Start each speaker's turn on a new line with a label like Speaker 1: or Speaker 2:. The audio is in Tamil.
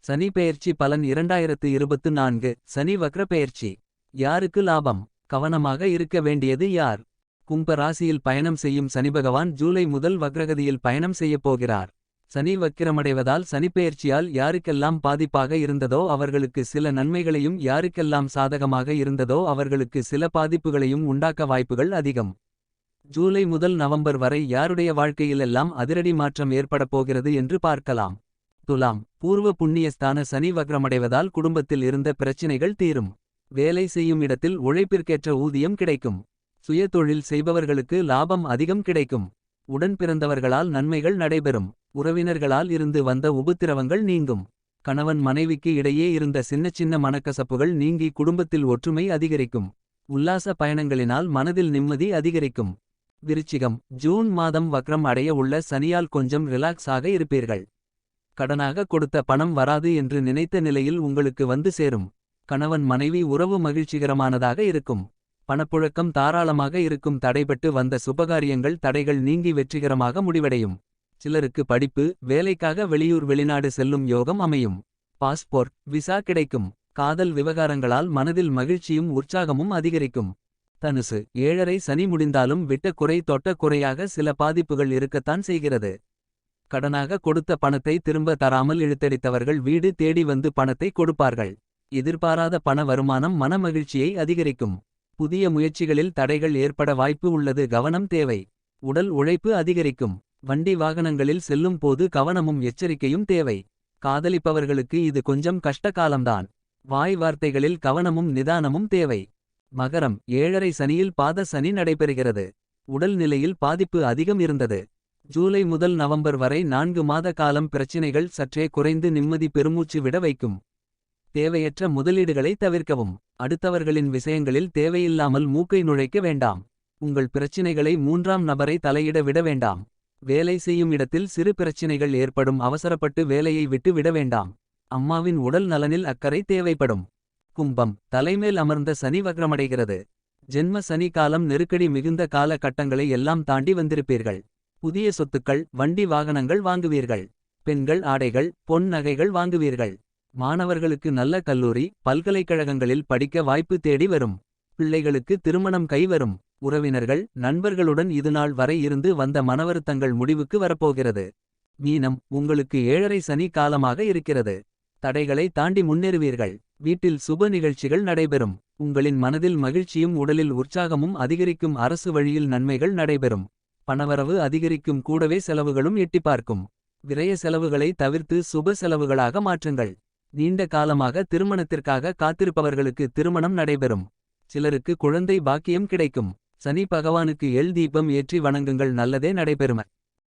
Speaker 1: சனி பெயர்ச்சி பலன் 2024. சனி வக்ர பெயர்ச்சி. யாருக்கு லாபம்? கவனமாக இருக்க வேண்டியது யார்? கும்ப ராசியில் பயணம் செய்யும் சனிபகவான் ஜூலை முதல் வக்ரகதியில் பயணம் செய்யப் போகிறார். சனி வக்கிரமடைவதால் சனிப்பெயர்ச்சியால் யாருக்கெல்லாம் பாதிப்பாக இருந்ததோ அவர்களுக்கு சில நன்மைகளையும் யாருக்கெல்லாம் சாதகமாக இருந்ததோ அவர்களுக்கு சில பாதிப்புகளையும் உண்டாக்க வாய்ப்புகள் அதிகம். ஜூலை முதல் நவம்பர் வரை யாருடைய வாழ்க்கையிலெல்லாம் அதிரடி மாற்றம் ஏற்படப் போகிறது என்று பார்க்கலாம். துலாம். பூர்வ புண்ணியஸ்தான சனி வக்ரமடைவதால் குடும்பத்தில் இருந்த பிரச்சினைகள் தீரும். வேலை செய்யும் இடத்தில் உழைப்பிற்கேற்ற ஊதியம் கிடைக்கும். சுய தொழில் செய்பவர்களுக்கு லாபம் அதிகம் கிடைக்கும். உடன் பிறந்தவர்களால் நன்மைகள் நடைபெறும். உறவினர்களால் இருந்து வந்த உபத்திரவங்கள் நீங்கும். கணவன் மனைவிக்கு இடையே இருந்த சின்ன மனக்கசப்புகள் நீங்கி குடும்பத்தில் ஒற்றுமை அதிகரிக்கும். உல்லாச பயணங்களினால் மனதில் நிம்மதி அதிகரிக்கும். விருச்சிகம். ஜூன் மாதம் வக்ரம் அடைய உள்ள சனியால் கொஞ்சம் ரிலாக்ஸ் ஆக இருப்பீர்கள். கடனாக கொடுத்த பணம் வராது என்று நினைத்த நிலையில் உங்களுக்கு வந்து சேரும். கணவன் மனைவி உறவு மகிழ்ச்சிகரமானதாக இருக்கும். பணப்புழக்கம் தாராளமாக இருக்கும். தடைபட்டு வந்த சுபகாரியங்கள் தடைகள் நீங்கி வெற்றிகரமாக முடிவடையும். சிலருக்கு படிப்பு வேலைக்காக வெளியூர் வெளிநாடு செல்லும் யோகம் அமையும். பாஸ்போர்ட் விசா கிடைக்கும். காதல் விவகாரங்களால் மனதில் மகிழ்ச்சியும் உற்சாகமும் அதிகரிக்கும். தனுசு. 7.5 சனி முடிந்தாலும் விட்ட குறை தொட்ட குறையாக சில பாதிப்புகள் இருக்கத்தான் செய்கிறது. கடனாக கொடுத்த பணத்தை திரும்ப தராமல் இழுத்தடித்தவர்கள் வீடு தேடி வந்து பணத்தை கொடுப்பார்கள். எதிர்பாராத பண வருமானம் மன மகிழ்ச்சியை அதிகரிக்கும். புதிய முயற்சிகளில் தடைகள் ஏற்பட வாய்ப்பு உள்ளது. கவனம் தேவை. உடல் உழைப்பு அதிகரிக்கும். வண்டி வாகனங்களில் செல்லும் போது கவனமும் எச்சரிக்கையும் தேவை. காதலிப்பவர்களுக்கு இது கொஞ்சம் கஷ்ட காலம்தான். வாய் வார்த்தைகளில் கவனமும் நிதானமும் தேவை. மகரம். 7.5 சனியில் பாத சனி நடைபெறுகிறது. உடல் நிலையில் பாதிப்பு அதிகம் இருந்தது. ஜூலை முதல் நவம்பர் வரை 4 மாத காலம் பிரச்சினைகள் சற்றே குறைந்து நிம்மதி பெருமூச்சு விட வைக்கும். தேவையற்ற முதலீடுகளை தவிர்க்கவும். அடுத்தவர்களின் விஷயங்களில் தேவையில்லாமல் மூக்கை நுழைக்க வேண்டாம். உங்கள் பிரச்சினைகளை 3ஆம் நபரை தலையிட விட வேண்டாம். வேலை செய்யும் இடத்தில் சிறு பிரச்சினைகள் ஏற்படும். அவசரப்பட்டு வேலையை விட்டு விட வேண்டாம். அம்மாவின் உடல் நலனில் அக்கறை தேவைப்படும். கும்பம். தலைமேல் அமர்ந்த சனி வக்ரமடைகிறது. ஜென்ம சனி காலம் நெருக்கடி மிகுந்த கால கட்டங்களை எல்லாம் தாண்டி வந்திருப்பீர்கள். புதிய சொத்துக்கள் வண்டி வாகனங்கள் வாங்குவீர்கள். பெண்கள் ஆடைகள் பொன் நகைகள் வாங்குவீர்கள். மாணவர்களுக்கு நல்ல கல்லூரி பல்கலைக்கழகங்களில் படிக்க வாய்ப்பு தேடி வரும். பிள்ளைகளுக்கு திருமணம் கைவரும். உறவினர்கள் நண்பர்களுடன் இதுநாள் வரை இருந்து வந்த மனவருத்தங்கள் முடிவுக்கு வரப்போகிறது. மீனம். உங்களுக்கு 7.5 சனி காலமாக இருக்கிறது. தடைகளை தாண்டி முன்னேறுவீர்கள். வீட்டில் சுப நிகழ்ச்சிகள் நடைபெறும். உங்களின் மனதில் மகிழ்ச்சியும் உடலில் உற்சாகமும் அதிகரிக்கும். அரசு வழியில் நன்மைகள் நடைபெறும். பணவரவு அதிகரிக்கும். கூடவே செலவுகளும் எட்டிப்பார்க்கும். விரய செலவுகளை தவிர்த்து சுப செலவுகளாக மாற்றுங்கள். நீண்ட காலமாக திருமணத்திற்காக காத்திருப்பவர்களுக்கு திருமணம் நடைபெறும். சிலருக்கு குழந்தை பாக்கியம் கிடைக்கும். சனி பகவானுக்கு எள் தீபம் ஏற்றி வணங்குங்கள். நல்லதே நடைபெறும்.